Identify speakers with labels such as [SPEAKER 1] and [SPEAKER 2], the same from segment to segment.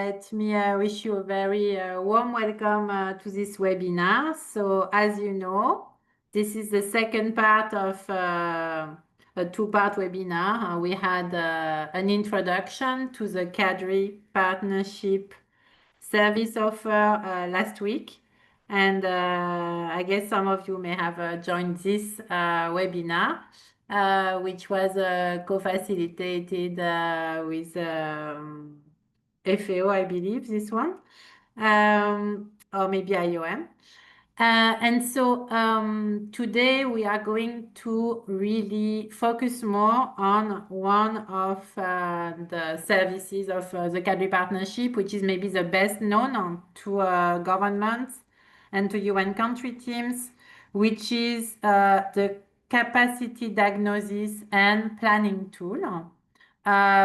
[SPEAKER 1] let me wish you a very warm welcome to this webinar. So as you know, this is the second part of a two-part webinar. We had an introduction to the CADRI partnership service offer last week. And I guess some of you may have joined this webinar, which was co-facilitated with FAO, I believe, this one, or maybe IOM. And so today we are going to really focus more on one of the services of the CADRI partnership, which is maybe the best known to governments and to UN country teams, which is the capacity diagnosis and planning tool,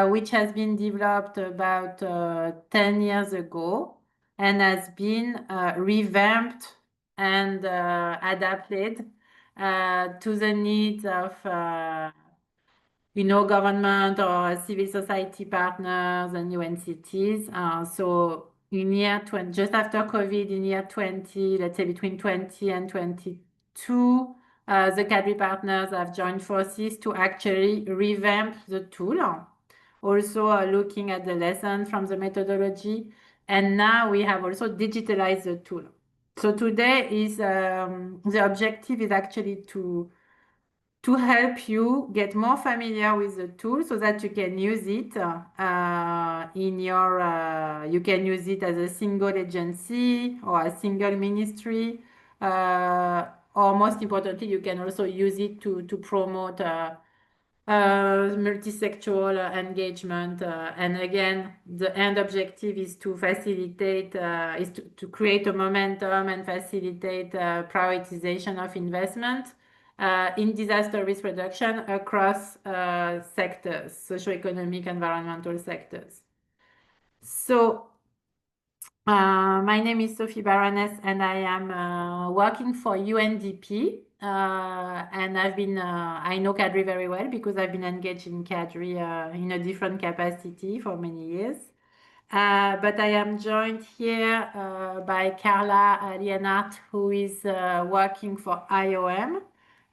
[SPEAKER 1] which has been developed about 10 years ago and has been revamped and adapted to the needs of government or civil society partners and UNCTs. So in year 20, just after COVID, in year 20, let's say between 20 and 22, the CADRI partners have joined forces to actually revamp the tool. Also looking at the lessons from the methodology. And now we have also digitalized the tool. So today is the objective is actually to help you get more familiar with the tool so that you can use it in your, you can use it as a single agency or a single ministry, or most importantly, you can also use it to promote multi-sectoral engagement. And again, the end objective is to facilitate, to create a momentum and facilitate prioritization of investment in disaster risk reduction across sectors, socioeconomic, environmental sectors. So my name is Sophie Baroness and I am working for UNDP. And I've been, I know CADRI very well because I've been engaged in CADRI in a different capacity for many years. But I am joined here by Carla Lienhardt, who is working for IOM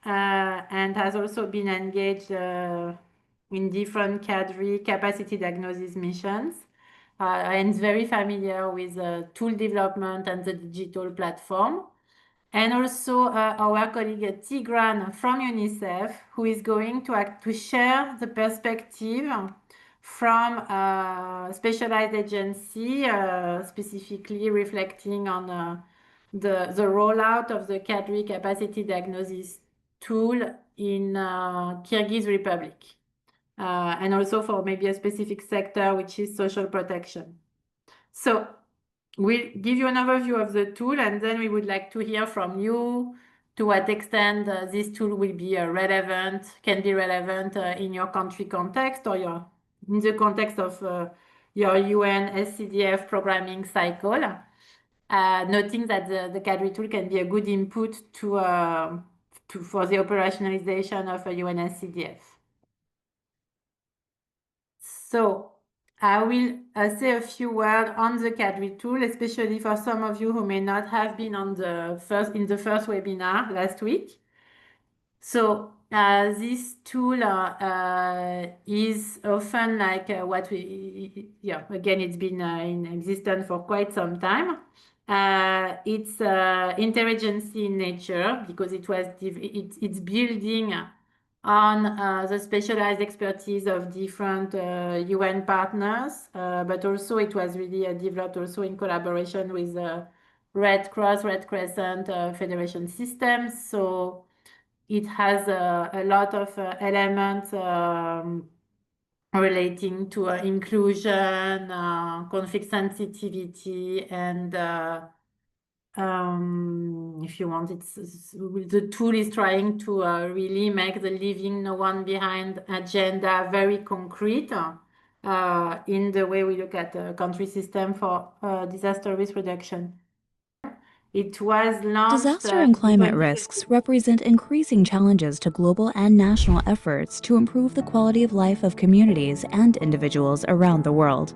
[SPEAKER 1] and has also been engaged in different CADRI capacity diagnosis missions. And is very familiar with tool development and the digital platform. And also our colleague Tigran from UNICEF, who is going to share the perspective from a specialized agency, specifically reflecting on the rollout of the CADRI capacity diagnosis tool in Kyrgyz Republic. And also for maybe a specific sector, which is social protection. So we'll give you an overview of the tool, and then we would like to hear from you to what extent this tool will be can be relevant in your country context or in the context of your UN SCDF programming cycle. Noting that the CADRI tool can be a good input for the operationalization of a UN SCDF. So I will say a few words on the CADRI tool, especially for some of you who may not have been in the first webinar last week. So this tool is often like again, it's been in existence for quite some time. It's interagency in nature because it's building on the specialized expertise of different UN partners, but also it was really developed also in collaboration with Red Cross, Red Crescent Federation systems. So it has a lot of elements relating to inclusion, conflict sensitivity, and if you want, the tool is trying to really make the leaving no one behind agenda very concrete in the way we look at the country system for disaster risk reduction. It was launched.
[SPEAKER 2] Disaster and climate risks represent increasing challenges to global and national efforts to improve the quality of life of communities and individuals around the world.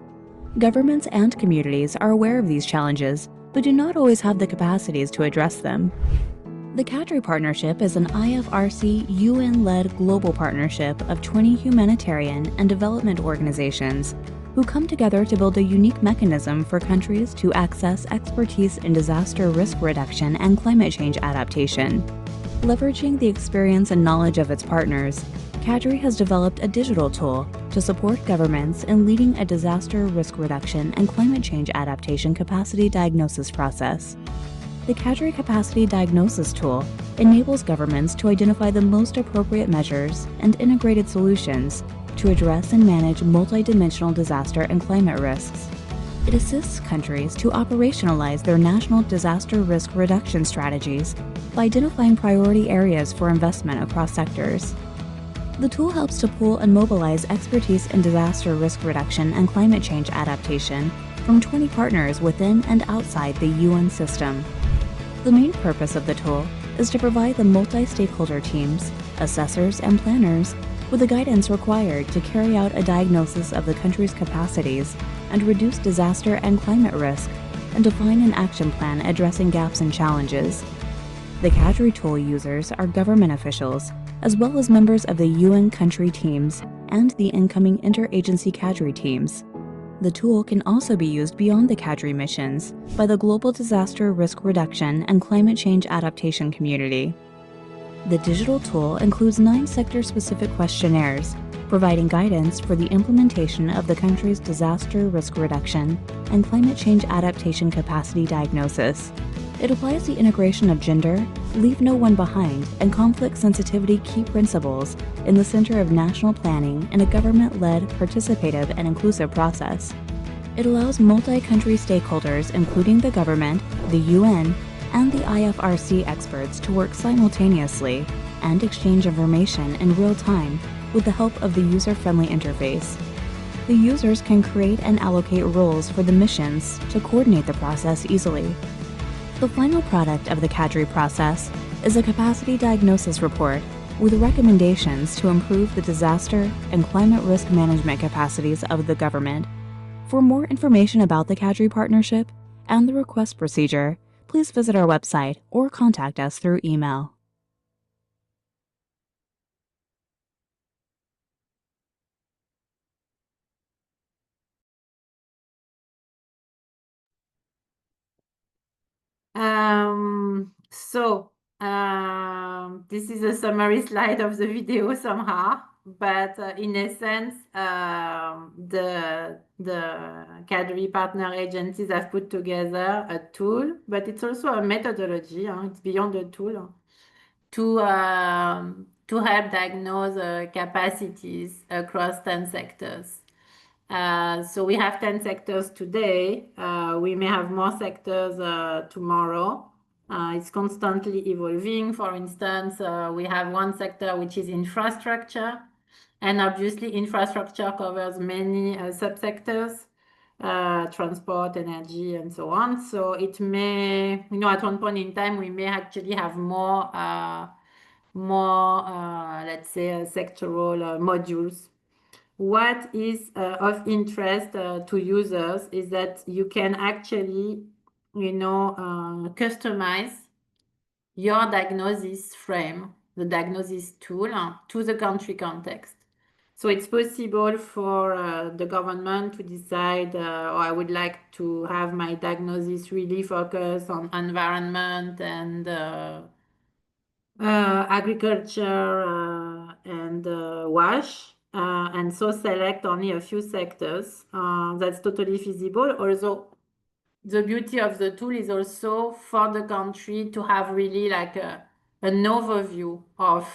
[SPEAKER 2] Governments and communities are aware of these challenges, but do not always have the capacities to address them. The CADRI partnership is an IFRC UN-led global partnership of 20 humanitarian and development organizations who come together to build a unique mechanism for countries to access expertise in disaster risk reduction and climate change adaptation. Leveraging the experience and knowledge of its partners, CADRI has developed a digital tool to support governments in leading a disaster risk reduction and climate change adaptation capacity diagnosis process. The CADRI Capacity Diagnosis Tool enables governments to identify the most appropriate measures and integrated solutions to address and manage multidimensional disaster and climate risks. It assists countries to operationalize their national disaster risk reduction strategies by identifying priority areas for investment across sectors. The tool helps to pool and mobilize expertise in disaster risk reduction and climate change adaptation from 20 partners within and outside the UN system. The main purpose of the tool is to provide the multi-stakeholder teams, assessors, and planners with the guidance required to carry out a diagnosis of the country's capacities and reduce disaster and climate risk, and define an action plan addressing gaps and challenges. The CADRI tool users are government officials, as well as members of the UN country teams and the incoming interagency CADRI teams. The tool can also be used beyond the CADRI missions by the global disaster risk reduction and climate change adaptation community. The digital tool includes 9 sector-specific questionnaires, providing guidance for the implementation of the country's disaster risk reduction and climate change adaptation capacity diagnosis. It applies the integration of gender, leave no one behind, and conflict sensitivity key principles in the center of national planning in a government-led, participative, and inclusive process. It allows multi-country stakeholders, including the government, the UN, and the IFRC experts to work simultaneously and exchange information in real time with the help of the user-friendly interface. The users can create and allocate roles for the missions to coordinate the process easily. The final product of the CADRI process is a capacity diagnosis report with recommendations to improve the disaster and climate risk management capacities of the government. For more information about the CADRI partnership and the request procedure, please visit our website or contact us through email.
[SPEAKER 1] This is a summary slide of the video somehow, but in essence, the CADRI partner agencies have put together a tool, but it's also a methodology, it's beyond a tool, to help diagnose capacities across 10 sectors. So we have 10 sectors today. We may have more sectors tomorrow. It's constantly evolving. For instance, we have one sector which is infrastructure. And obviously, infrastructure covers many subsectors, transport, energy, and so on. So it may, at one point in time, we may actually have more, let's say, sectoral modules. What is of interest to users is that you can actually, customize your diagnosis frame, the diagnosis tool, to the country context. So it's possible for the government to decide, I would like to have my diagnosis really focus on environment and agriculture and WASH, and so select only a few sectors. That's totally feasible. Although the beauty of the tool is also for the country to have really like an overview of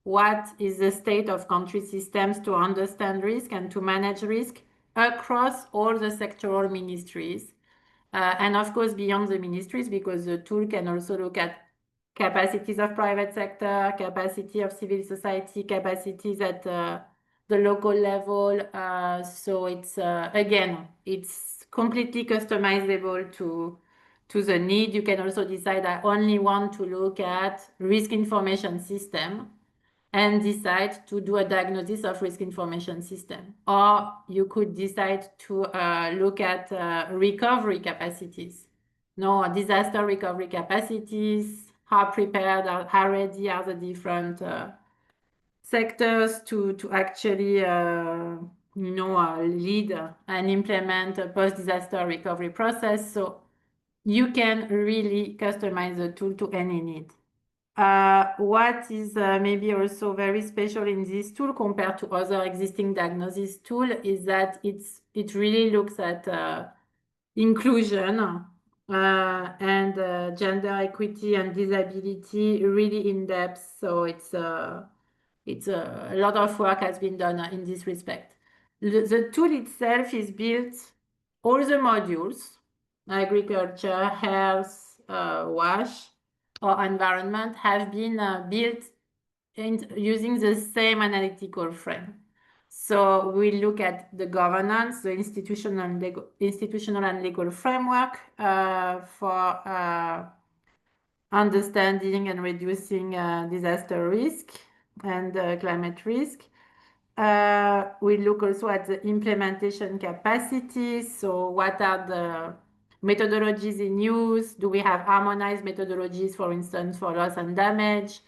[SPEAKER 1] what is the state of country systems to understand risk and to manage risk across all the sectoral ministries. And of course, beyond the ministries, because the tool can also look at capacities of private sector, capacity of civil society, capacities at the local level. So it's, again, it's completely customizable to the need. You can also decide I only want to look at risk information system. and decide to do a diagnosis of risk information system. Or you could decide to look at recovery capacities. No, disaster recovery capacities, how prepared, how ready are the different sectors to actually lead and implement a post-disaster recovery process. So you can really customize the tool to any need. What is maybe also very special in this tool compared to other existing diagnosis tool is that it really looks at inclusion and gender equity and disability really in depth. So it's a lot of work has been done in this respect. The tool itself is built, all the modules, agriculture, health, WASH, or environment have been built using the same analytical frame. So we look at the governance, the institutional and legal framework for understanding and reducing disaster risk and climate risk. We look also at the implementation capacity. So what are the methodologies in use? Do we have harmonized methodologies, for instance, for loss and damage?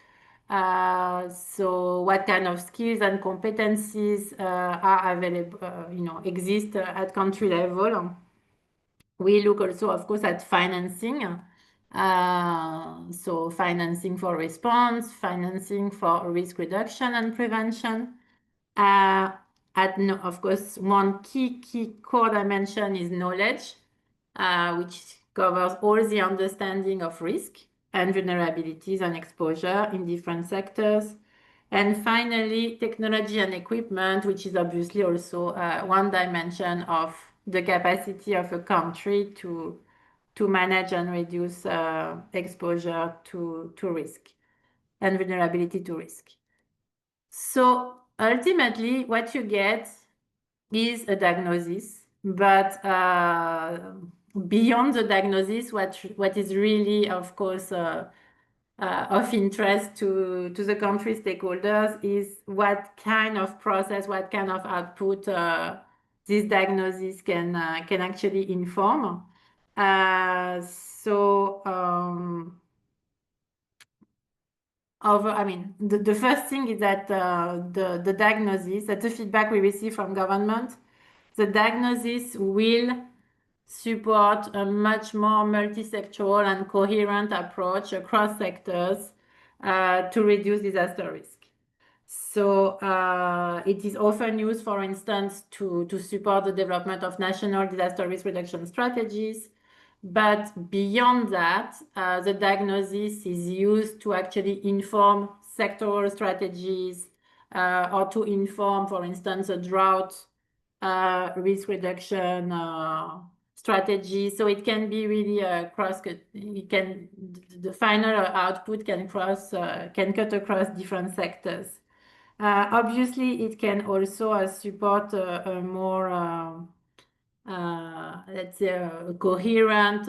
[SPEAKER 1] So what kind of skills and competencies are available, exist at country level? We look also, of course, at financing. So financing for response, financing for risk reduction and prevention. Of course, one key core dimension is knowledge, which covers all the understanding of risk and vulnerabilities and exposure in different sectors. And finally, technology and equipment, which is obviously also one dimension of the capacity of a country to manage and reduce exposure to risk and vulnerability to risk. So ultimately, what you get is a diagnosis, but beyond the diagnosis, what is really, of course, of interest to the country stakeholders is what kind of process, what kind of output this diagnosis can actually inform. The first thing is that the diagnosis, that's the feedback we receive from government. The diagnosis will support a much more multi-sectoral and coherent approach across sectors to reduce disaster risk. So it is often used, for instance, to support the development of national disaster risk reduction strategies. But beyond that, the diagnosis is used to actually inform sectoral strategies or to inform, for instance, a drought risk reduction strategy. So it can be really the final output can cut across different sectors. Obviously, it can also support a more let's say, a coherent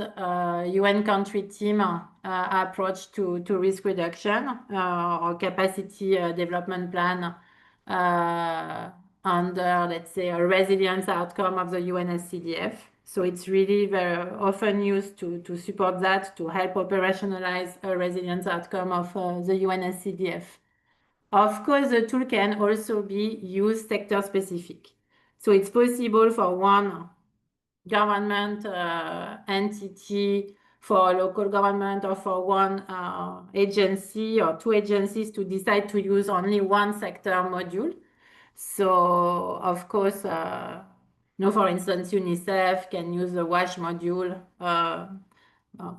[SPEAKER 1] UN country team approach to risk reduction or capacity development plan under, let's say, a resilience outcome of the UNSCDF. So it's really very often used to support that, to help operationalize a resilience outcome of the UNSCDF. Of course, the tool can also be used sector specific. So it's possible for one government entity, for local government, or for one agency or two agencies to decide to use only one sector module. So, of course, for instance, UNICEF can use the WASH module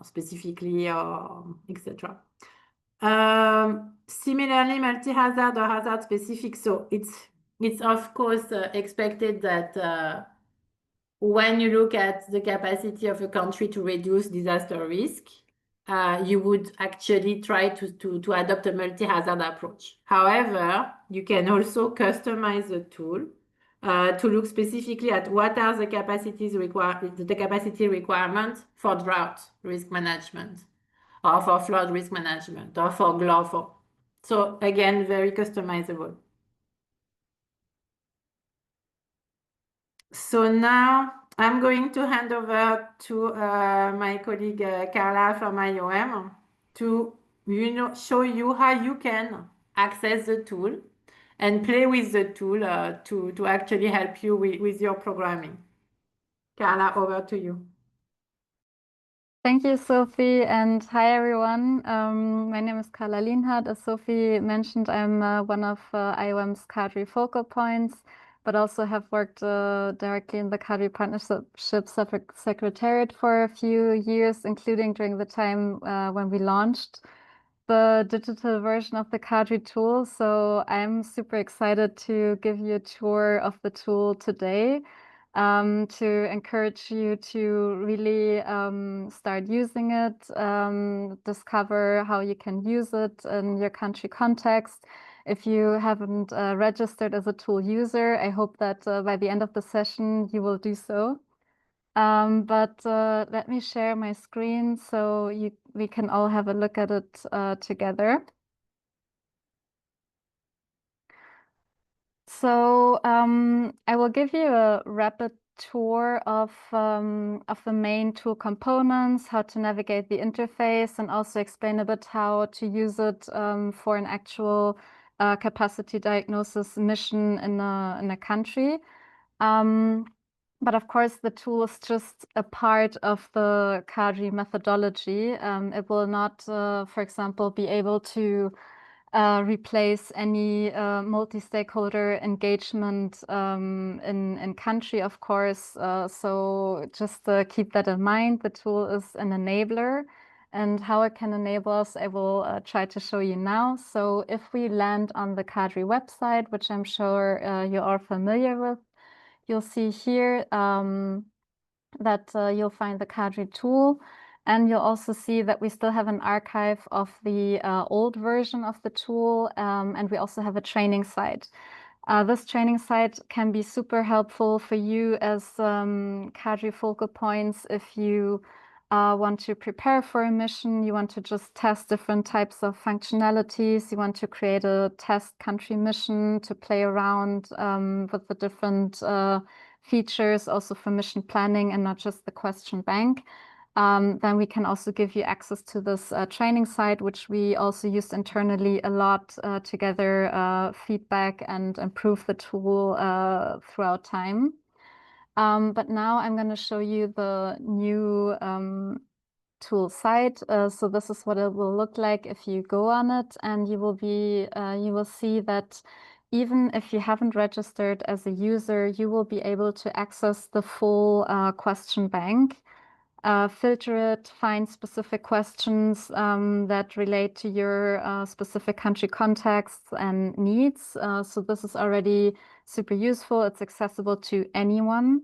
[SPEAKER 1] specifically, etc. Similarly, multi-hazard or hazard specific. So it's of course expected that when you look at the capacity of a country to reduce disaster risk, you would actually try to adopt a multi-hazard approach. However, you can also customize the tool to look specifically at what are the capacity requirements for drought risk management, or for flood risk management, or for So again, very customizable. So now I'm going to hand over to my colleague Carla from IOM to show you how you can access the tool and play with the tool to actually help you with your programming. Carla, over to you.
[SPEAKER 3] Thank you, Sophie, and hi, everyone. My name is Carla Lienhardt. As Sophie mentioned, I'm one of IOM's CADRI focal points, but also have worked directly in the CADRI Partnership Secretariat for a few years, including during the time when we launched the digital version of the CADRI tool. So I'm super excited to give you a tour of the tool today. To encourage you to really start using it, discover how you can use it in your country context. If you haven't registered as a tool user, I hope that by the end of the session you will do so. But let me share my screen so we can all have a look at it together. So I will give you a rapid tour of the main tool components, how to navigate the interface, and also explain a bit how to use it for an actual capacity diagnosis mission in a country. But of course, the tool is just a part of the CADRI methodology. It will not, for example, be able to replace any multi-stakeholder engagement in country, of course. So just keep that in mind. The tool is an enabler, and how it can enable us, I will try to show you now. So if we land on the CADRI website, which I'm sure you are familiar with, you'll see here that you'll find the CADRI tool. And you'll also see that we still have an archive of the old version of the tool, and we also have a training site. This training site can be super helpful for you as CADRI focal points if you want to prepare for a mission, you want to just test different types of functionalities, you want to create a test country mission to play around with the different features also for mission planning and not just the question bank. Then we can also give you access to this training site, which we also use internally a lot to gather feedback and improve the tool throughout time. But now I'm going to show you the new tool site. So this is what it will look like if you go on it, and you will see that even if you haven't registered as a user, you will be able to access the full question bank. Filter it, find specific questions that relate to your specific country contexts and needs. So this is already super useful. It's accessible to anyone,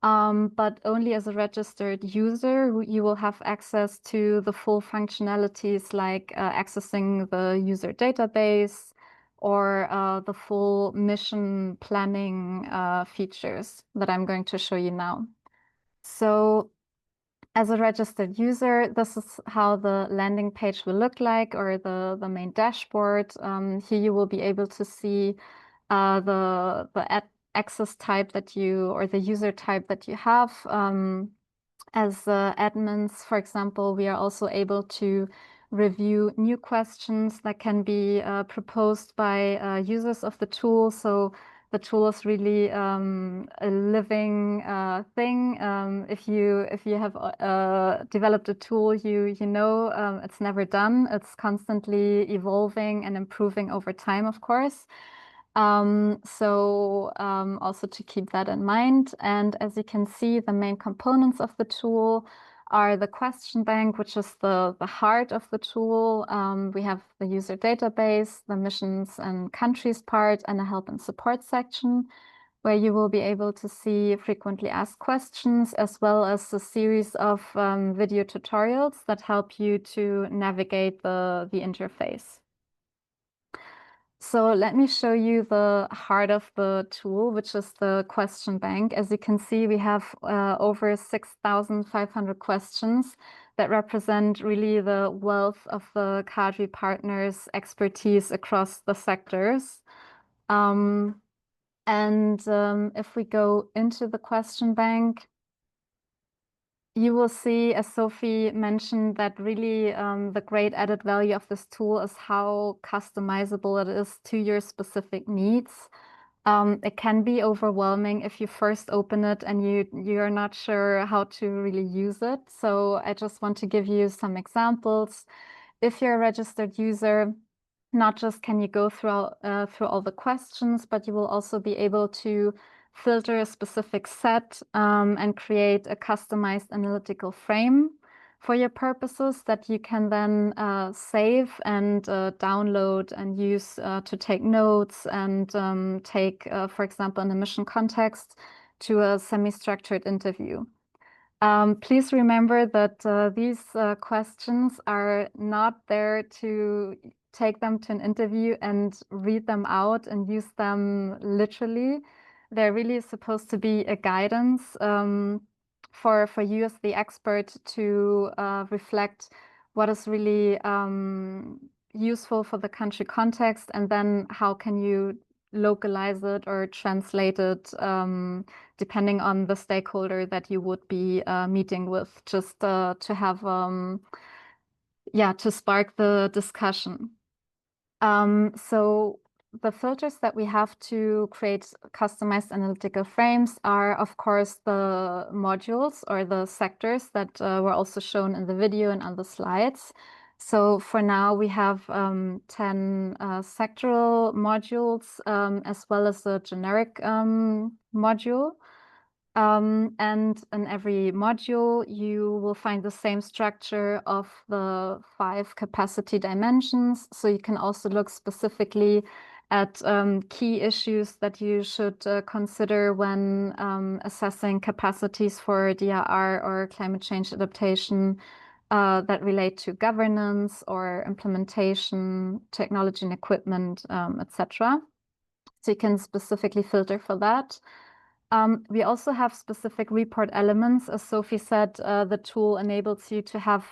[SPEAKER 3] but only as a registered user, you will have access to the full functionalities like accessing the user database or the full mission planning features that I'm going to show you now. So as a registered user, this is how the landing page will look like, or the main dashboard. Here you will be able to see the access type that you, or the user type that you have. As admins, for example, we are also able to review new questions that can be proposed by users of the tool. So the tool is really a living thing. If you have developed a tool, you know it's never done. It's constantly evolving and improving over time, of course. Also to keep that in mind. And as you can see, the main components of the tool are the question bank, which is the heart of the tool. We have the user database, the missions and countries part, and a help and support section, where you will be able to see frequently asked questions, as well as a series of video tutorials that help you to navigate the interface. So let me show you the heart of the tool, which is the question bank. As you can see, we have over 6,500 questions that represent really the wealth of the CADRI partners' expertise across the sectors. If we go into the question bank, you will see, as Sophie mentioned, that really the great added value of this tool is how customizable it is to your specific needs. It can be overwhelming if you first open it and you're not sure how to really use it. So I just want to give you some examples. If you're a registered user, not just can you go through all the questions, but you will also be able to filter a specific set and create a customized analytical frame for your purposes that you can then save and download and use to take notes and take, for example, in a mission context, to a semi-structured interview. Please remember that these questions are not there to take them to an interview and read them out and use them literally. They're really supposed to be a guidance for you as the expert to reflect what is really useful for the country context, and then how can you localize it or translate it depending on the stakeholder that you would be meeting with, just to have to spark the discussion. So the filters that we have to create customized analytical frames are, of course, the modules or the sectors that were also shown in the video and on the slides. So for now, we have 10 sectoral modules, as well as a generic module. And in every module, you will find the same structure of the 5 capacity dimensions. So you can also look specifically at key issues that you should consider when assessing capacities for DRR or climate change adaptation that relate to governance or implementation, technology and equipment, etc. So you can specifically filter for that. We also have specific report elements. As Sophie said, the tool enables you to have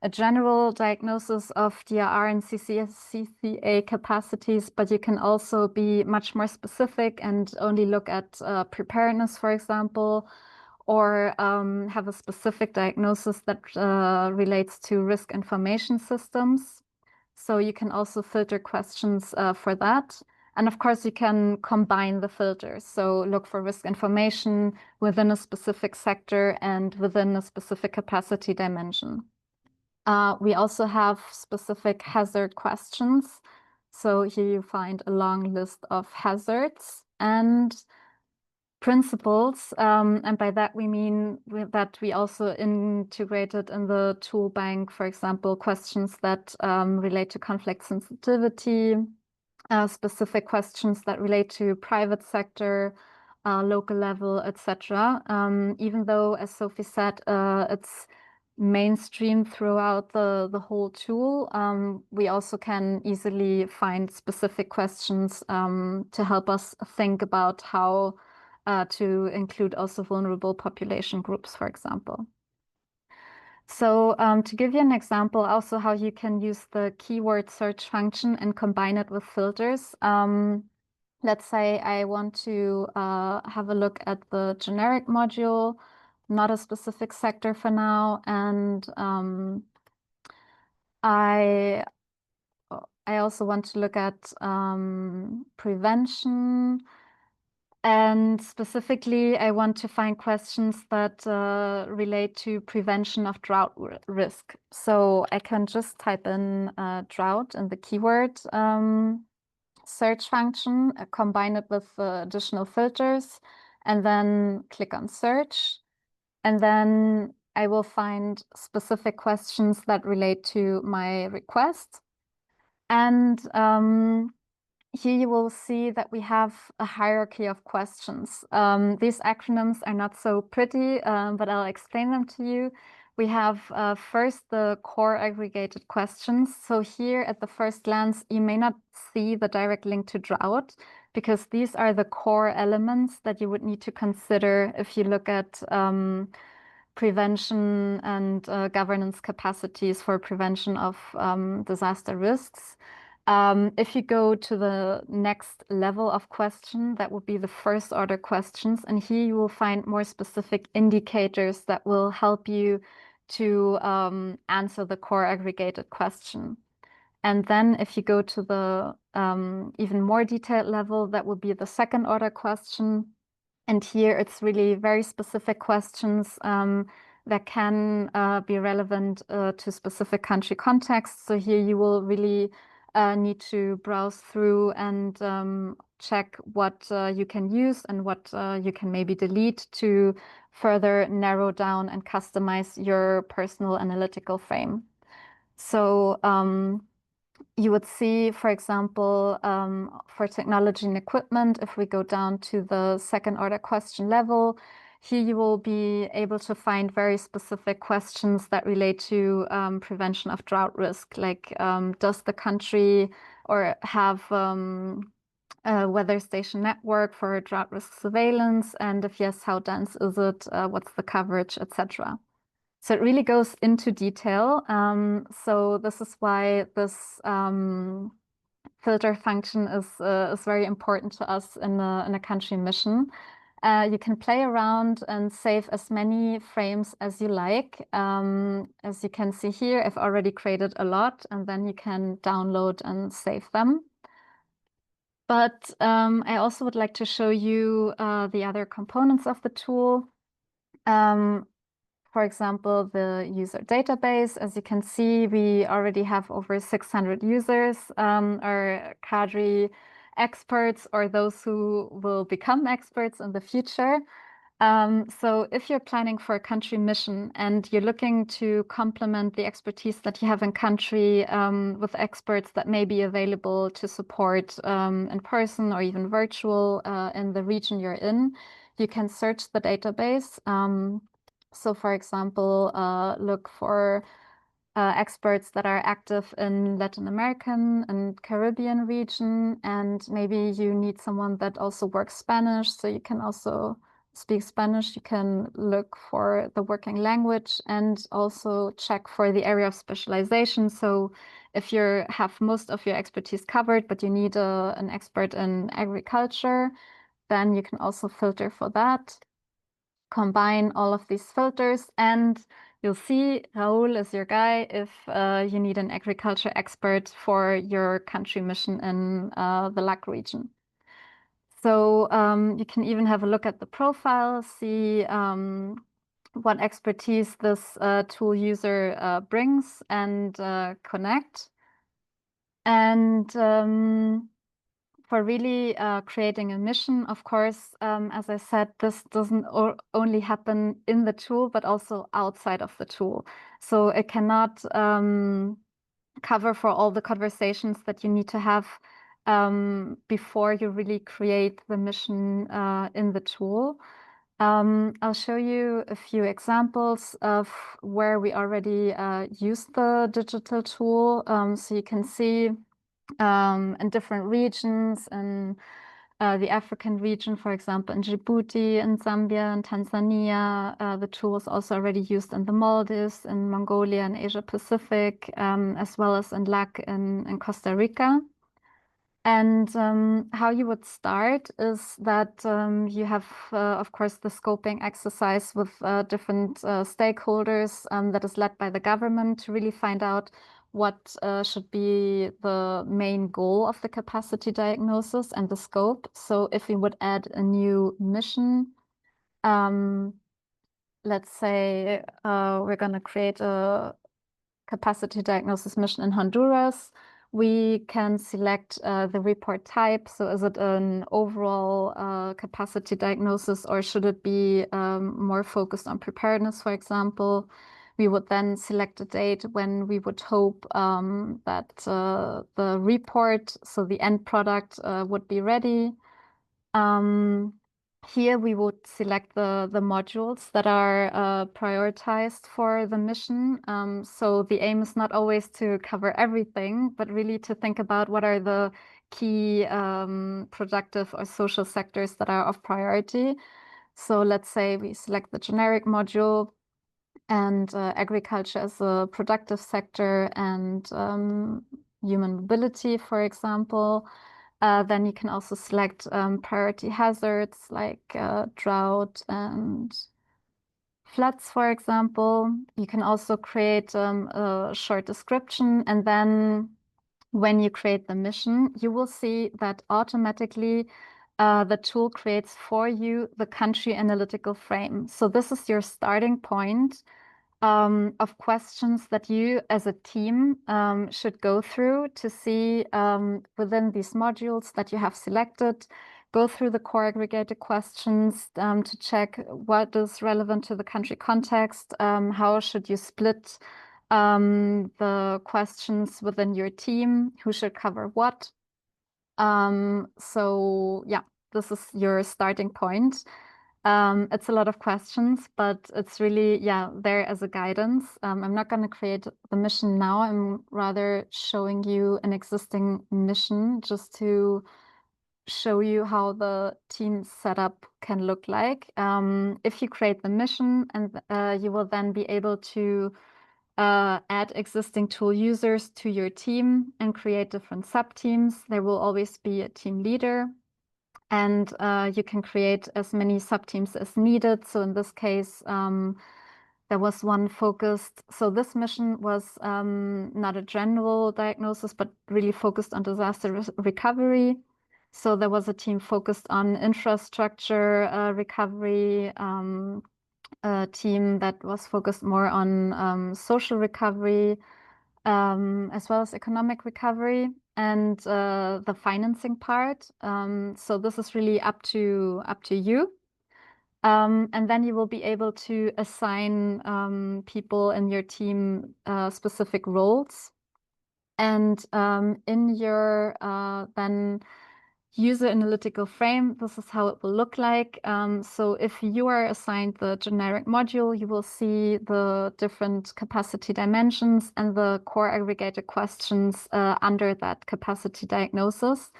[SPEAKER 3] a general diagnosis of DRR and CCA capacities, but you can also be much more specific and only look at preparedness, for example, or have a specific diagnosis that relates to risk information systems. So you can also filter questions for that. And of course, you can combine the filters. So look for risk information within a specific sector and within a specific capacity dimension. We also have specific hazard questions. So here you find a long list of hazards and principles. And by that, we mean that we also integrated in the tool bank, for example, questions that relate to conflict sensitivity, specific questions that relate to private sector, local level, etc. Even though, as Sophie said, it's mainstream throughout the whole tool, we also can easily find specific questions to help us think about how to include also vulnerable population groups, for example. So to give you an example, also how you can use the keyword search function and combine it with filters. Let's say I want to have a look at the generic module, not a specific sector for now, and I also want to look at prevention. And specifically, I want to find questions that relate to prevention of drought risk. So I can just type in drought in the keyword search function, combine it with additional filters, and then click on search. And then I will find specific questions that relate to my request. And here you will see that we have a hierarchy of questions. These acronyms are not so pretty, but I'll explain them to you. We have first the core aggregated questions. So here at the first glance, you may not see the direct link to drought, because these are the core elements that you would need to consider if you look at prevention and governance capacities for prevention of disaster risks. If you go to the next level of question, that would be the first order questions. And here you will find more specific indicators that will help you to answer the core aggregated question. And then if you go to the even more detailed level, that would be the second order question. And here it's really very specific questions that can be relevant to specific country contexts. So here you will really need to browse through and check what you can use and what you can maybe delete to further narrow down and customize your personal analytical frame. So you would see, for example, for technology and equipment, if we go down to the second order question level, here you will be able to find very specific questions that relate to prevention of drought risk, like does the country or have a weather station network for drought risk surveillance? And if yes, how dense is it? What's the coverage, etc. So it really goes into detail. So this is why this filter function is very important to us in a country mission. You can play around and save as many frames as you like. As you can see here, I've already created a lot, and then you can download and save them. But I also would like to show you the other components of the tool. For example, the user database. As you can see, we already have over 600 users, or CADRI experts, or those who will become experts in the future. So if you're planning for a country mission and you're looking to complement the expertise that you have in country with experts that may be available to support in person or even virtual in the region you're in, you can search the database. So for example, look for experts that are active in Latin American and Caribbean region, and maybe you need someone that also works Spanish, so you can also speak Spanish. You can look for the working language and also check for the area of specialization. So if you have most of your expertise covered, but you need an expert in agriculture, then you can also filter for that. Combine all of these filters, and you'll see Raul is your guy if you need an agriculture expert for your country mission in the LAC region. So you can even have a look at the profile, see what expertise this tool user brings, and connect. And for really creating a mission, of course, as I said, this doesn't only happen in the tool, but also outside of the tool. So it cannot cover for all the conversations that you need to have before you really create the mission in the tool. I'll show you a few examples of where we already used the digital tool. So you can see in different regions, in the African region, for example, in Djibouti, in Zambia, and Tanzania. The tool was also already used in the Maldives, in Mongolia, and Asia Pacific, as well as in LAC in Costa Rica. And how you would start is that you have, of course, the scoping exercise with different stakeholders that is led by the government to really find out what should be the main goal of the capacity diagnosis and the scope. So if we would add a new mission, let's say we're going to create a capacity diagnosis mission in Honduras, we can select the report type. So is it an overall capacity diagnosis, or should it be more focused on preparedness, for example? We would then select a date when we would hope that the report, so the end product, would be ready. Here we would select the modules that are prioritized for the mission. So the aim is not always to cover everything, but really to think about what are the key productive or social sectors that are of priority. So let's say we select the generic module. and agriculture as a productive sector, and human mobility, for example. Then you can also select priority hazards like drought and floods, for example. You can also create a short description, and then when you create the mission, you will see that automatically the tool creates for you the country analytical frame. So this is your starting point of questions that you as a team should go through to see within these modules that you have selected, go through the core aggregated questions to check what is relevant to the country context, how should you split the questions within your team, who should cover what. So yeah, this is your starting point. It's a lot of questions, but it's really, there as a guidance. I'm not going to create the mission now. I'm rather showing you an existing mission just to show you how the team setup can look like. If you create the mission, and you will then be able to add existing tool users to your team and create different sub-teams. There will always be a team leader, and you can create as many sub-teams as needed. So in this case, there was one focused. So this mission was not a general diagnosis, but really focused on disaster recovery. So there was a team focused on infrastructure recovery, a team that was focused more on social recovery, as well as economic recovery, and the financing part. So this is really up to you. And then you will be able to assign people in your team specific roles. And in your then user analytical frame, this is how it will look like. So if you are assigned the generic module, you will see the different capacity dimensions and the core aggregated questions under that capacity diagnosis.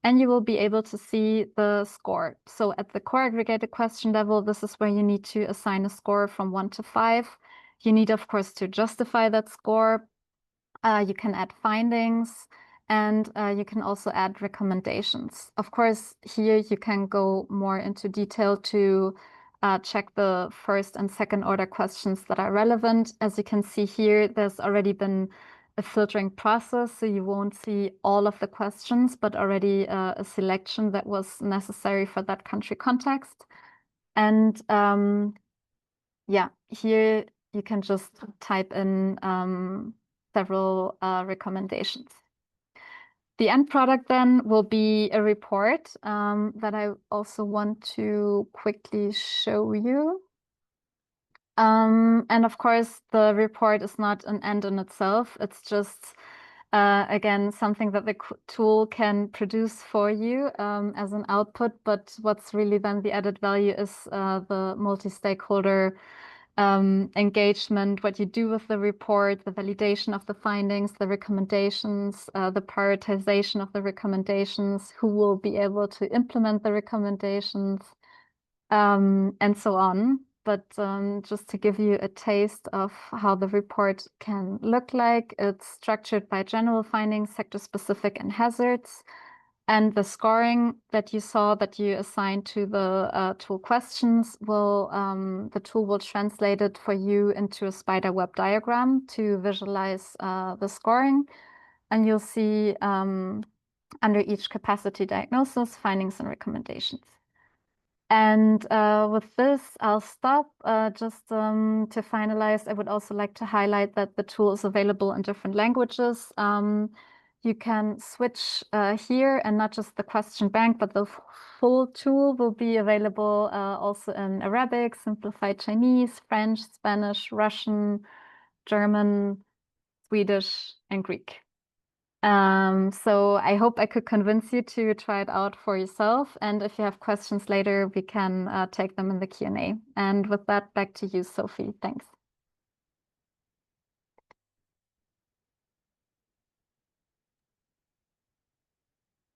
[SPEAKER 3] And you will be able to see the score. So at the core aggregated question level, this is where you need to assign a score from 1 to 5. You need, of course, to justify that score. You can add findings, and you can also add recommendations. Of course, here you can go more into detail to check the first and second order questions that are relevant. As you can see here, there's already been a filtering process, so you won't see all of the questions, but already a selection that was necessary for that country context. And here you can just type in several recommendations. The end product then will be a report that I also want to quickly show you. And of course, the report is not an end in itself. It's just, again, something that the tool can produce for you as an output. But what's really then the added value is the multi-stakeholder engagement, what you do with the report, the validation of the findings, the recommendations, the prioritization of the recommendations, who will be able to implement the recommendations, and so on. But just to give you a taste of how the report can look like, it's structured by general findings, sector-specific, and hazards. And the scoring that you saw that you assigned to the tool questions will, the tool will translate it for you into a spider web diagram to visualize the scoring. And you'll see under each capacity diagnosis, findings and recommendations. And with this, I'll stop. Just to finalize, I would also like to highlight that the tool is available in different languages. You can switch here, and not just the question bank, but the full tool will be available also in Arabic, simplified Chinese, French, Spanish, Russian, German, Swedish, and Greek. So I hope I could convince you to try it out for yourself. And if you have questions later, we can take them in the Q&A. And with that, back to you, Sophie. Thanks.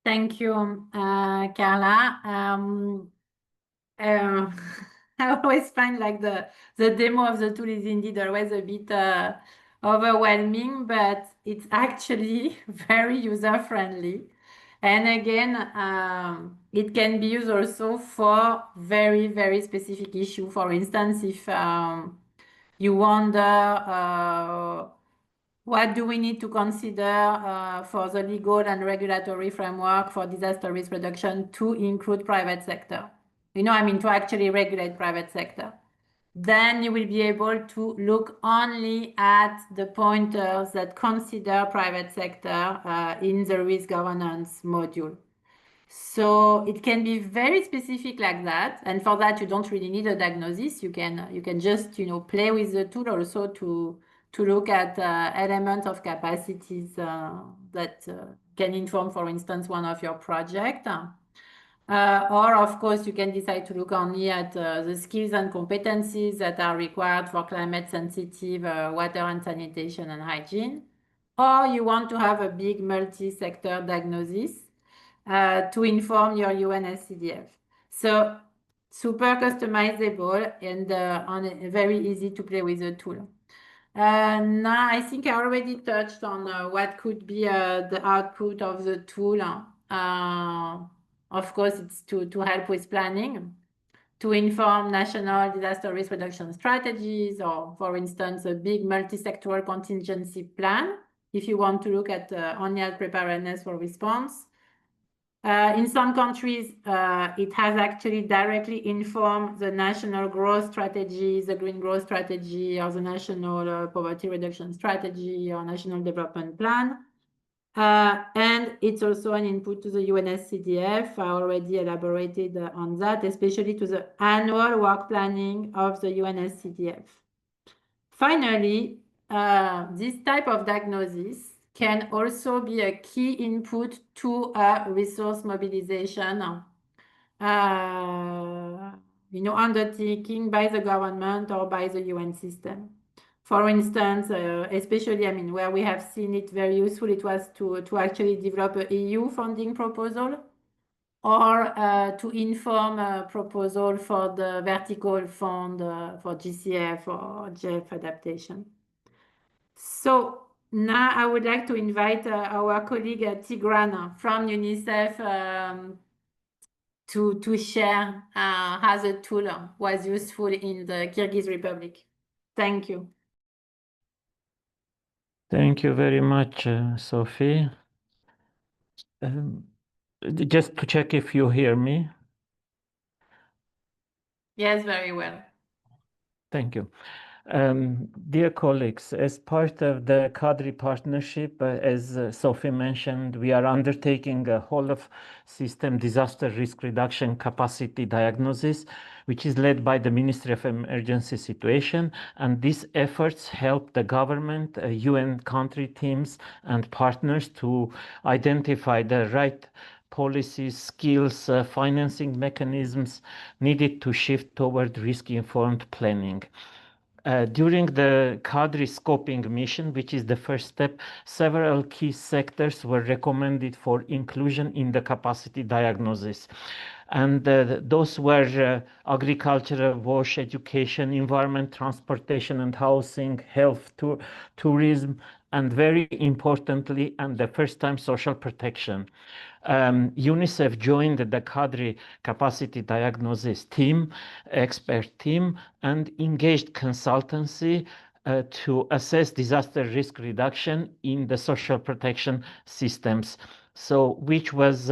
[SPEAKER 1] Thank you, Carla. I always find like the demo of the tool is indeed always a bit overwhelming, but it's actually very user friendly. And again, it can be used also for very, very specific issue. For instance, if you wonder what do we need to consider for the legal and regulatory framework for disaster risk reduction to include private sector? To actually regulate private sector. Then you will be able to look only at the pointers that consider private sector in the risk governance module. So it can be very specific like that. And for that, you don't really need a diagnosis. You can just, play with the tool also to look at elements of capacities that can inform, for instance, one of your projects. Or, of course, you can decide to look only at the skills and competencies that are required for climate-sensitive water and sanitation and hygiene. Or you want to have a big multi-sector diagnosis to inform your UNSCDF. So super customizable and very easy to play with the tool. Now, I think I already touched on what could be the output of the tool. Of course, it's to help with planning, to inform national disaster risk reduction strategies, or, for instance, a big multi-sectoral contingency plan, if you want to look at only at preparedness for response. In some countries, it has actually directly informed the national growth strategy, the green growth strategy, or the national poverty reduction strategy, or national development plan. And it's also an input to the UNSCDF. I already elaborated on that, especially to the annual work planning of the UNSCDF. Finally, this type of diagnosis can also be a key input to a resource mobilization, undertaking by the government or by the UN system. For instance, especially, where we have seen it very useful, it was to actually develop a EU funding proposal, or to inform a proposal for the vertical fund for GCF or GF adaptation. So now I would like to invite our colleague Tigran from UNICEF to share how the tool was useful in the Kyrgyz Republic. Thank you.
[SPEAKER 4] Thank you very much, Sophie. Just to check if you hear me.
[SPEAKER 1] Yes, very well.
[SPEAKER 4] Thank you. Dear colleagues, as part of the CADRI partnership, as Sophie mentioned, we are undertaking a whole of system disaster risk reduction capacity diagnosis, which is led by the Ministry of Emergency Situation. And these efforts help the government, UN country teams, and partners to identify the right policies, skills, financing mechanisms needed to shift toward risk-informed planning. During the CADRI scoping mission, which is the first step, several key sectors were recommended for inclusion in the capacity diagnosis. And those were agriculture, WASH, education, environment, transportation and housing, health, tourism, and very importantly, and the first time, social protection. UNICEF joined the CADRI capacity diagnosis team, expert team, and engaged consultancy to assess disaster risk reduction in the social protection systems. So, which was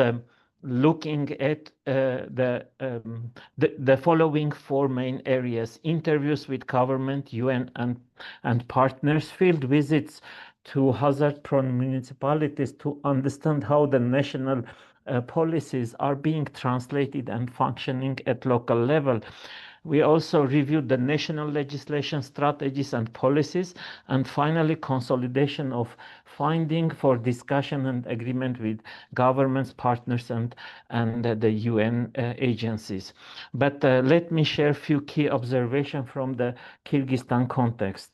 [SPEAKER 4] looking at the following four main areas: interviews with government, UN, and partners, field visits to hazard-prone municipalities to understand how the national policies are being translated and functioning at local level. We also reviewed the national legislation, strategies, and policies, and finally consolidation of finding for discussion and agreement with governments, partners, and the UN agencies. But let me share a few key observations from the Kyrgyzstan context.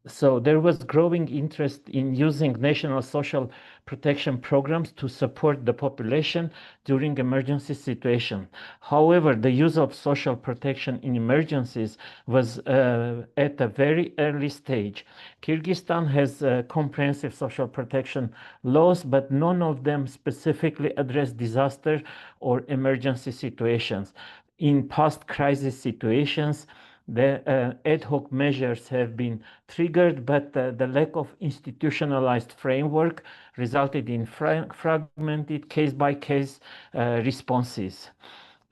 [SPEAKER 4] So there was growing interest in using national social protection programs to support the population during emergency situations. However, the use of social protection in emergencies was at a very early stage. Kyrgyzstan has comprehensive social protection laws, but none of them specifically address disaster or emergency situations. In past crisis situations, the ad hoc measures have been triggered, but the lack of institutionalized framework resulted in fragmented case-by-case responses.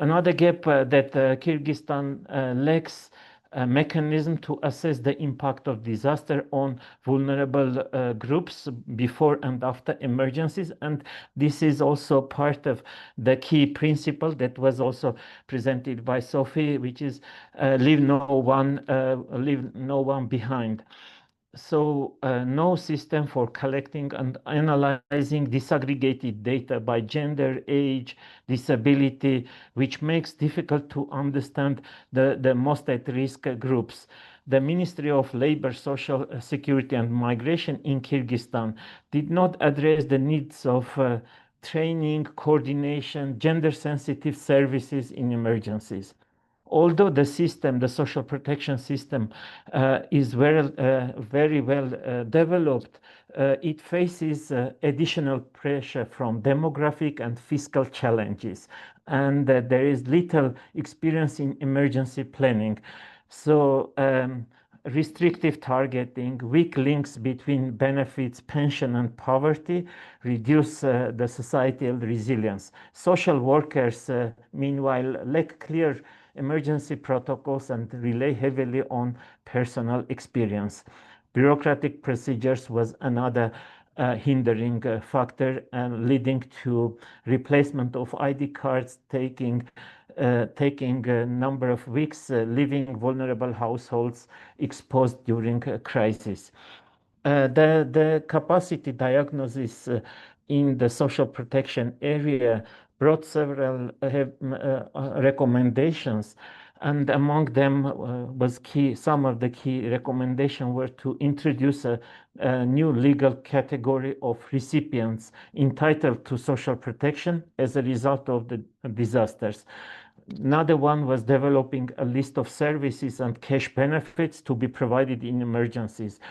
[SPEAKER 4] Another gap that Kyrgyzstan lacks a mechanism to assess the impact of disaster on vulnerable groups before and after emergencies. And this is also part of the key principle that was also presented by Sophie, which is leave no one behind. So no system for collecting and analyzing disaggregated data by gender, age, disability, which makes difficult to understand the most at-risk groups. The Ministry of Labor, Social Security and Migration in Kyrgyzstan did not address the needs of training, coordination, gender-sensitive services in emergencies. Although the system, the social protection system, is very well developed, it faces additional pressure from demographic and fiscal challenges, and there is little experience in emergency planning. So restrictive targeting, weak links between benefits, pension, and poverty reduce the societal resilience. Social workers, meanwhile, lack clear emergency protocols and rely heavily on personal experience. Bureaucratic procedures was another hindering factor and leading to replacement of ID cards taking a number of weeks, leaving vulnerable households exposed during a crisis. The capacity diagnosis in the social protection area brought several recommendations, and among them was key. Some of the key recommendations were to introduce a new legal category of recipients entitled to social protection as a result of the disasters. Another one was developing a list of services and cash benefits to be provided in emergencies.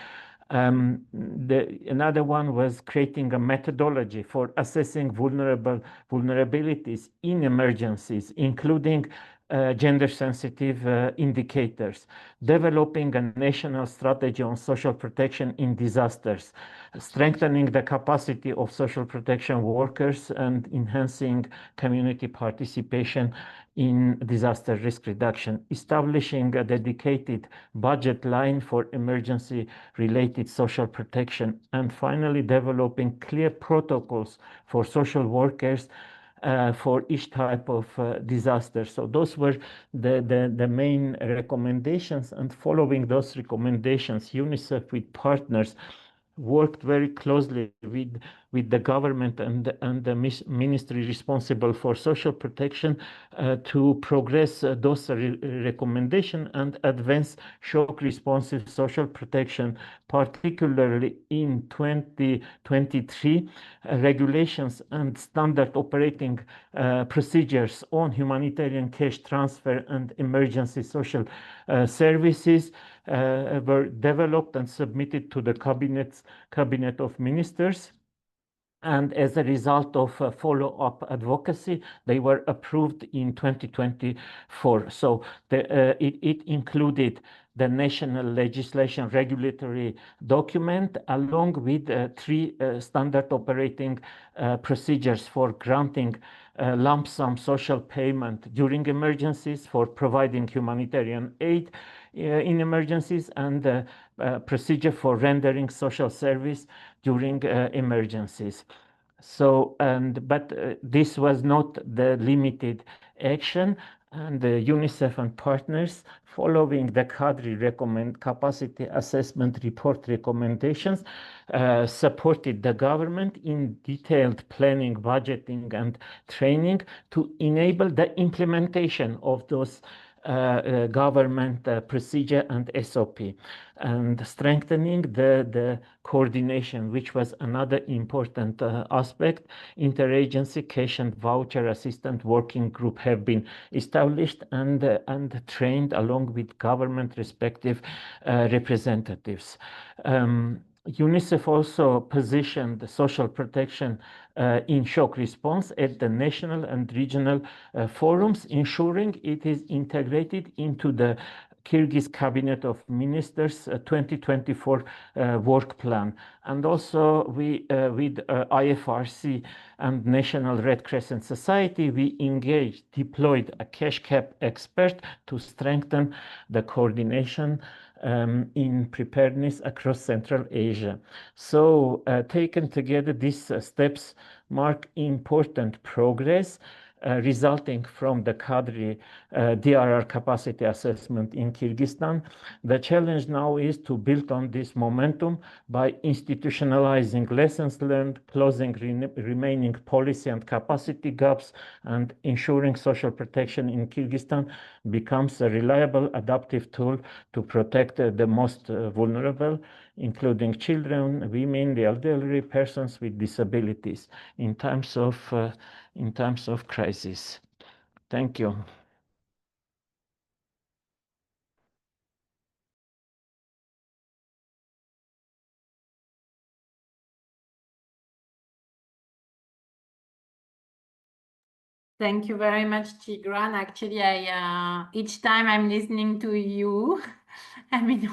[SPEAKER 4] Another one was creating a methodology for assessing vulnerabilities in emergencies, including gender-sensitive indicators, developing a national strategy on social protection in disasters, strengthening the capacity of social protection workers, and enhancing community participation in disaster risk reduction, establishing a dedicated budget line for emergency-related social protection, and finally developing clear protocols for social workers for each type of disaster. So those were the main recommendations, and following those recommendations, UNICEF with partners worked very closely with the government and the ministry responsible for social protection to progress those recommendations and advance shock responsive social protection, particularly in 2023, regulations and standard operating procedures on humanitarian cash transfer and emergency social services were developed and submitted to the Cabinet of Ministers. And as a result of follow-up advocacy, they were approved in 2024. So it included the national legislation regulatory document along with three standard operating procedures for granting lump sum social payment during emergencies, for providing humanitarian aid in emergencies, and procedure for rendering social service during emergencies. So, but this was not the limited action, and UNICEF and partners, following the CADRI capacity assessment report recommendations, supported the government in detailed planning, budgeting, and training to enable the implementation of those government procedure and SOP, and strengthening the coordination, which was another important aspect. Interagency cash and voucher assistant working group have been established and trained along with government respective representatives. UNICEF also positioned the social protection in shock response at the national and regional forums, ensuring it is integrated into the Kyrgyz Cabinet of Ministers 2024 work plan. And also with IFRC and National Red Crescent Society, we engaged, deployed a cash cap expert to strengthen the coordination in preparedness across Central Asia. So taken together, these steps mark important progress resulting from the CADRI DRR capacity assessment in Kyrgyzstan. The challenge now is to build on this momentum by institutionalizing lessons learned, closing remaining policy and capacity gaps, and ensuring social protection in Kyrgyzstan becomes a reliable adaptive tool to protect the most vulnerable, including children, women, the elderly, persons with disabilities in times of crisis. Thank you.
[SPEAKER 1] Thank you very much, Tigran. Actually, each time I'm listening to you, I mean,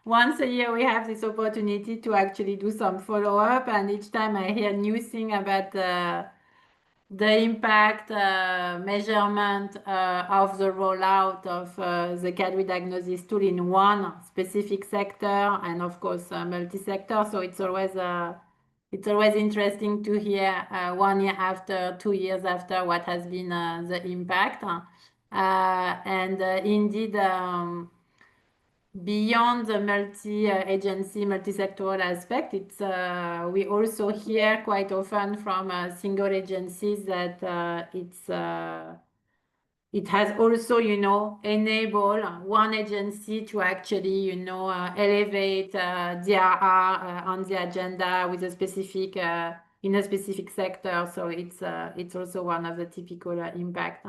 [SPEAKER 1] once a year we have this opportunity to actually do some follow-up, and each time I hear new thing about the impact measurement of the rollout of the CADRI diagnosis tool in one specific sector, and of course multi-sector. So it's always interesting to hear 1 year after, 2 years after, what has been the impact. Indeed, beyond the multi-agency, multi-sectoral aspect, we also hear quite often from single agencies that it has also, enabled one agency to actually, elevate DRR on the agenda with a specific in a specific sector. So it's also one of the typical impact.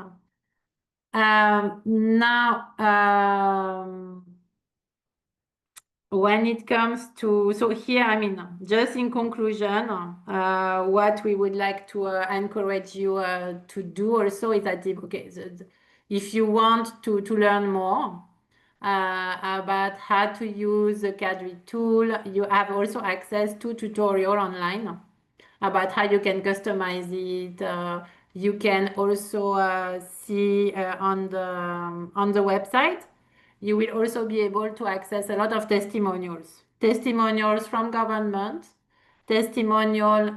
[SPEAKER 1] When it comes to, so here, I mean, just in conclusion, what we would like to encourage you to do also is that, okay, if you want to learn more about how to use the CADRI tool, you have also access to tutorial online about how you can customize it. You can also see on the website. You will also be able to access a lot of testimonials from government, testimonial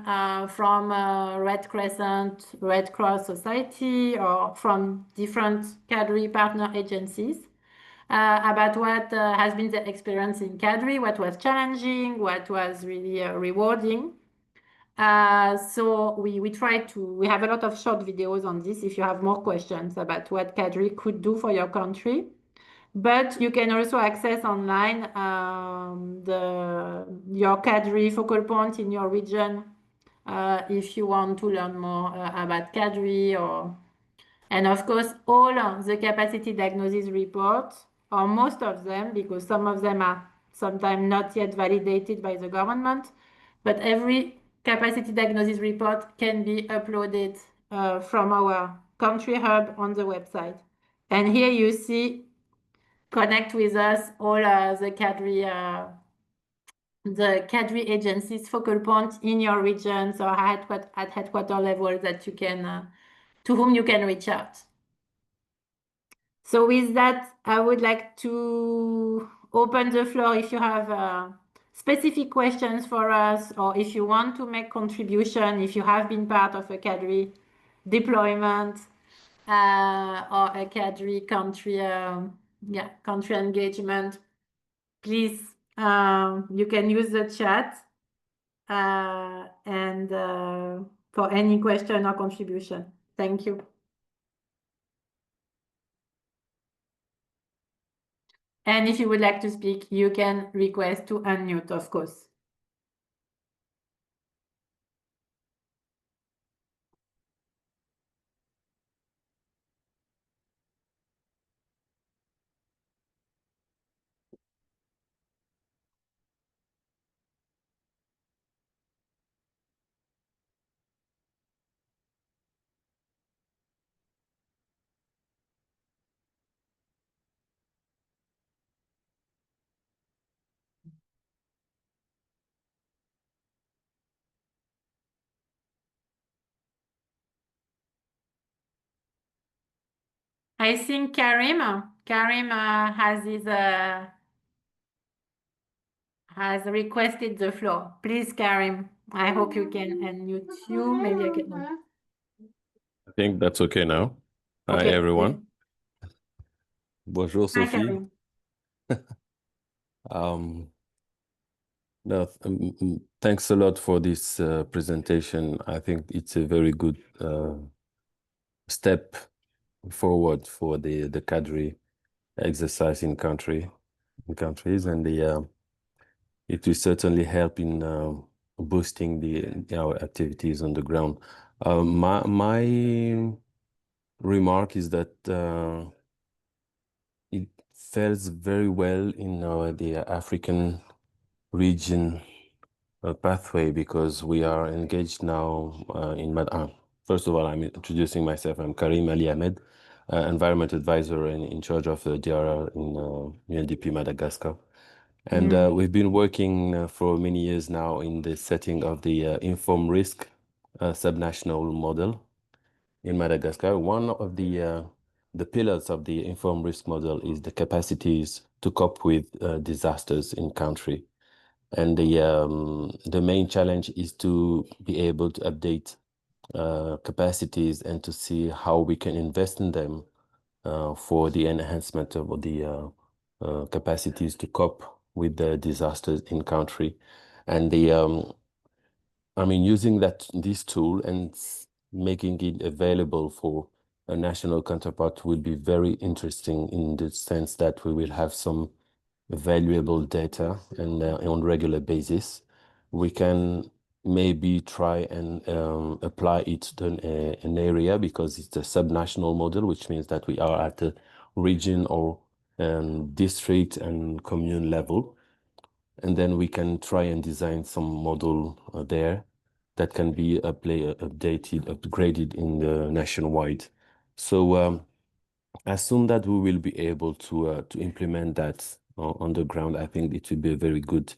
[SPEAKER 1] from Red Crescent, Red Cross Society, or from different CADRI partner agencies about what has been the experience in CADRI, what was challenging, what was really rewarding. So we have a lot of short videos on this if you have more questions about what CADRI could do for your country. But you can also access online your CADRI focal point in your region if you want to learn more about CADRI. And of course, all the capacity diagnosis reports, or most of them, because some of them are sometimes not yet validated by the government, but every capacity diagnosis report can be uploaded from our country hub on the website. And here you see, connect with us, all the CADRI agencies focal point in your regions or at headquarter level that you can, to whom you can reach out. So with that, I would like to open the floor if you have specific questions for us, or if you want to make contribution, if you have been part of a CADRI deployment or a CADRI country engagement, please, you can use the chat and for any question or contribution. Thank you. And if you would like to speak, you can request to unmute, of course. I think Karim has requested the floor. Please, Karim, I hope you can unmute you. Maybe I can.
[SPEAKER 5] I think that's okay now. Hi,
[SPEAKER 1] Okay.
[SPEAKER 5] everyone. Bonjour,
[SPEAKER 1] Hi,
[SPEAKER 5] Sophie.
[SPEAKER 1] Karim.
[SPEAKER 5] No, thanks a lot for this presentation. I think it's a very good step forward for the CADRI exercise in countries, and it will certainly help in boosting our activities on the ground. My remark is that it fares very well in the African region pathway, because we are engaged now in first of all, I'm introducing myself. I'm Karim Ali Ahmed, environment advisor and in charge of the DRR in UNDP Madagascar. And we've been working for many years now in the setting of the informed risk subnational model in Madagascar. One of the pillars of the informed risk model is the capacities to cope with disasters in country. And the main challenge is to be able to update capacities and to see how we can invest in them for the enhancement of the capacities to cope with the disasters in country. And using this tool and making it available for a national counterpart will be very interesting, in the sense that we will have some valuable data, and on regular basis we can maybe try and apply it to an area, because it's a subnational model, which means that we are at the region or district and commune level, and then we can try and design some model there that can be updated, upgraded in the nationwide. So as soon that we will be able to implement that on the ground, I think it will be a very good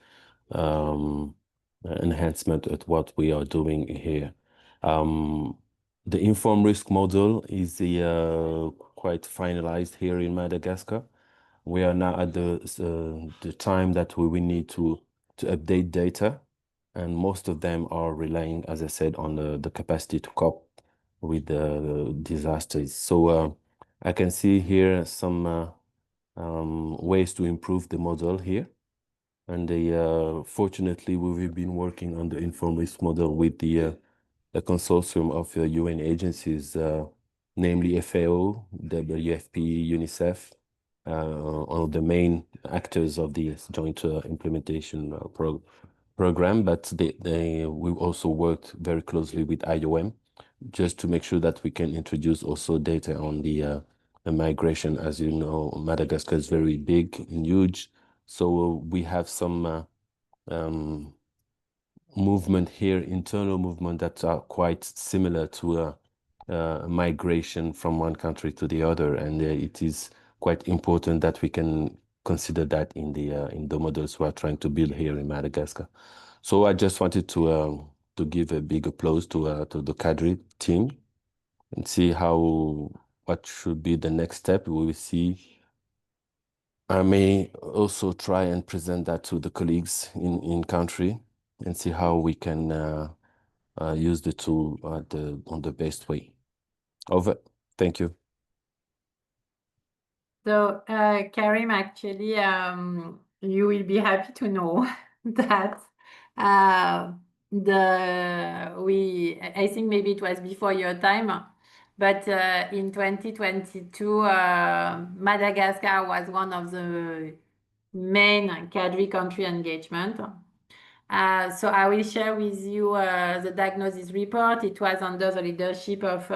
[SPEAKER 5] enhancement at what we are doing here. The informed risk model is quite finalized here in Madagascar. We are now at the time that we will need to update data, and most of them are relying, as I said, on the capacity to cope with the disasters. So I can see here some ways to improve the model here. And fortunately, we've been working on the informed risk model with the consortium of UN agencies, namely FAO, WFP, UNICEF, one of the main actors of the joint implementation program. But we've also worked very closely with IOM, just to make sure that we can introduce also data on the migration. As you know, Madagascar is very big and huge, so we have some movement here, internal movement, that are quite similar to migration from one country to the other, and it is quite important that we can consider that in the models we are trying to build here in Madagascar. So I just wanted to give a big applause to the CADRI team, and see what should be the next step. We will see. I may also try and present that to the colleagues in country, and see how we can use the tool on the best way. Over. Thank you.
[SPEAKER 1] So, Karim, actually, you will be happy to know that I think maybe it was before your time, But in 2022, Madagascar was one of the main CADRI country engagement. So I will share with you the diagnosis report. It was under the leadership of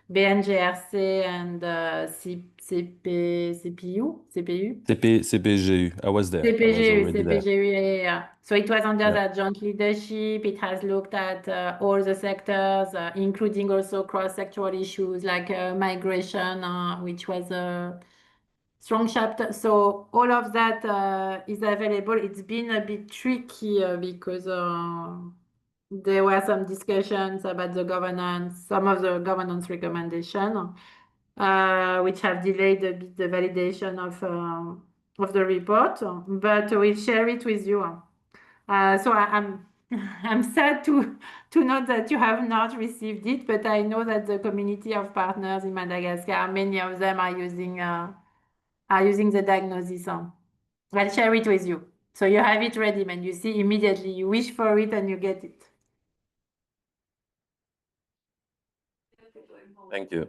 [SPEAKER 1] BNGRC and
[SPEAKER 5] CPGU. I was there. I was already there.
[SPEAKER 1] Yeah. So it was under that joint leadership. It has looked at all the sectors, including also cross-sectoral issues like migration, which was a strong chapter. So all of that is available. It's been a bit tricky because there were some discussions about the governance, some of the governance recommendations, which have delayed a bit the validation of the report. But we'll share it with you. So I'm sad to note that you have not received it, but I know that the community of partners in Madagascar, many of them are using the diagnosis. I'll share it with you. So you have it ready, and you see immediately, you wish for it and you get it.
[SPEAKER 5] Thank you.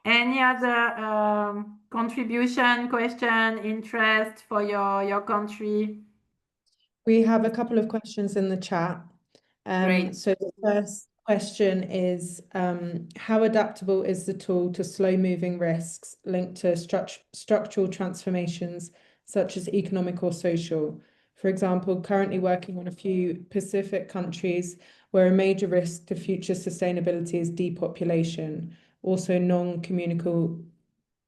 [SPEAKER 1] Any other contribution, question, interest for your country?
[SPEAKER 6] We have a couple of questions in the chat.
[SPEAKER 1] Great.
[SPEAKER 6] So the first question is, how adaptable is the tool to slow-moving risks linked to structural transformations such as economic or social? For example, currently working on a few Pacific countries where a major risk to future sustainability is depopulation, also non-communicable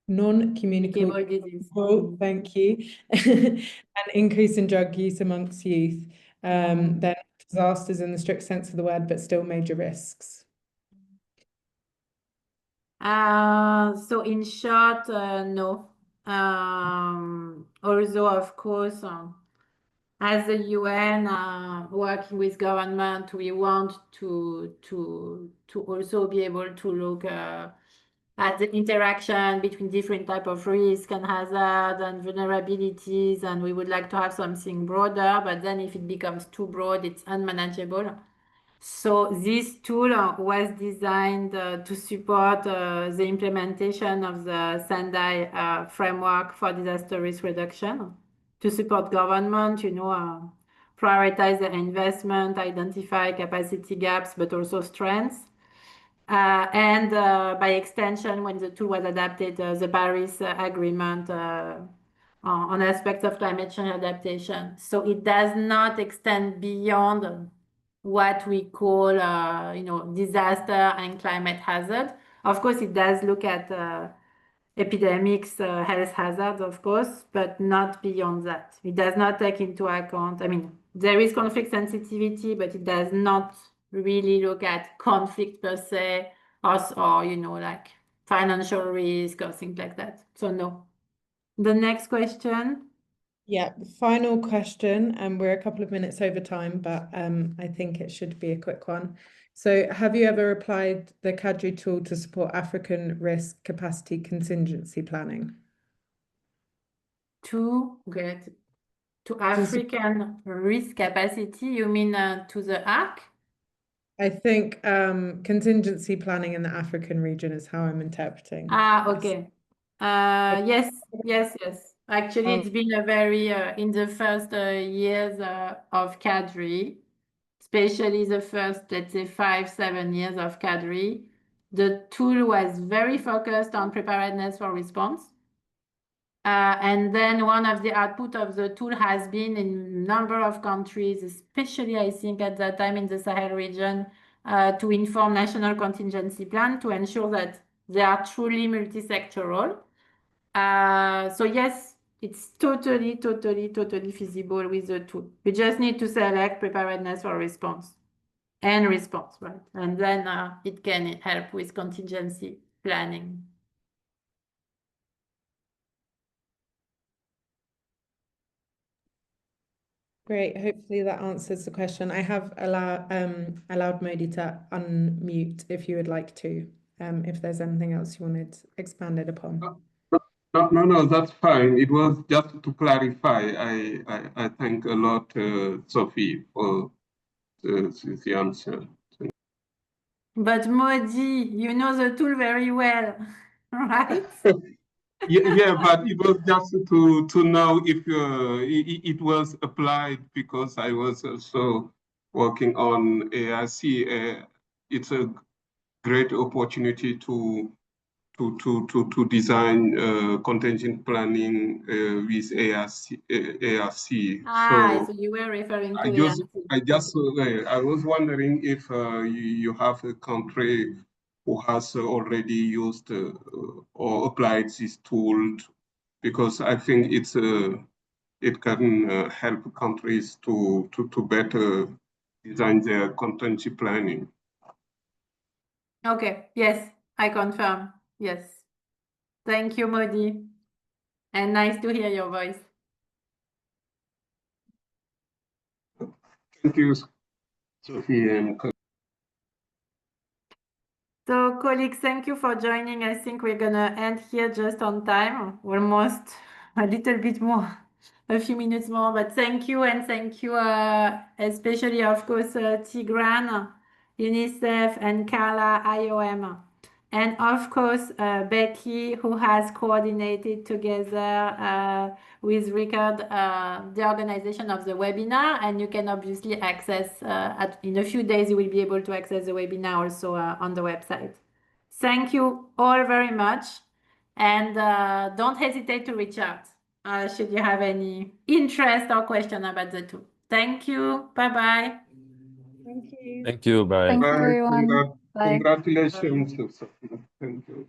[SPEAKER 1] disease.
[SPEAKER 6] Thank you, an increase in drug use amongst youth, then disasters in the strict sense of the word, but still major risks.
[SPEAKER 1] So in short, no. Although of course, as the UN working with government, we want to also be able to look at the interaction between different type of risk and hazard and vulnerabilities, and we would like to have something broader, but then if it becomes too broad, it's unmanageable. So this tool was designed to support the implementation of the Sendai framework for disaster risk reduction, to support government, prioritize the investment, identify capacity gaps, but also strengths. And by extension, when the tool was adapted, the Paris Agreement on aspects of climate change adaptation. So it does not extend beyond what we call, disaster and climate hazard. Of course, it does look at epidemics, health hazards, of course, but not beyond that. It does not take into account, there is conflict sensitivity, but it does not really look at conflict per se, or like financial risk or things like that. So no. The next question.
[SPEAKER 6] Yeah, final question, and we're a couple of minutes over time, but I think it should be a quick one. So have you ever applied the CADRI tool to support African risk capacity contingency planning?
[SPEAKER 1] To African risk capacity, you mean to the ARC?
[SPEAKER 6] I think contingency planning in the African region is how I'm interpreting.
[SPEAKER 1] Okay. Yes. Actually, it's been a very, in the first years of CADRI, especially the first, let's say, 5-7 years of CADRI, the tool was very focused on preparedness for response. And then one of the output of the tool has been in a number of countries, especially I think at that time in the Sahel region, to inform national contingency plan to ensure that they are truly multi-sectoral. So yes, it's totally feasible with the tool. We just need to select preparedness for response and response, right? And then it can help with contingency planning.
[SPEAKER 6] Great. Hopefully that answers the question. I have allowed Modi to unmute if you would like to, if there's anything else you wanted expanded upon.
[SPEAKER 7] No, that's fine. It was just to clarify. I thank a lot, Sophie, for the answer.
[SPEAKER 1] But Modi, you know the tool very well, right?
[SPEAKER 7] Yeah, but it was just to know if it was applied because I was also working on ARC. It's a great opportunity to design contingent planning with ARC.
[SPEAKER 1] So you were referring to ARC.
[SPEAKER 7] I was wondering if you have a country who has already used or applied this tool, because I think it can help countries to better design their contingency planning.
[SPEAKER 1] Okay, yes, I confirm. Yes. Thank you, Modi. And nice to hear your voice.
[SPEAKER 7] Thank you, Sophie and
[SPEAKER 1] So, colleagues, thank you for joining. I think we're gonna end here just on time, almost a little bit more, a few minutes more. But thank you, and thank you, especially, of course, Tigran, UNICEF, and Carla, IOM. And of course, Becky, who has coordinated together with Richard the organization of the webinar. And you can obviously access, in a few days, you will be able to access the webinar also on the website. Thank you all very much. And don't hesitate to reach out should you have any interest or question about the tool. Thank you. Bye-bye.
[SPEAKER 6] Thank you.
[SPEAKER 5] Thank you. Bye.
[SPEAKER 3] Thank you,
[SPEAKER 7] Bye.
[SPEAKER 3] everyone. Bye.
[SPEAKER 7] Congratulations, Sophie. Thank you.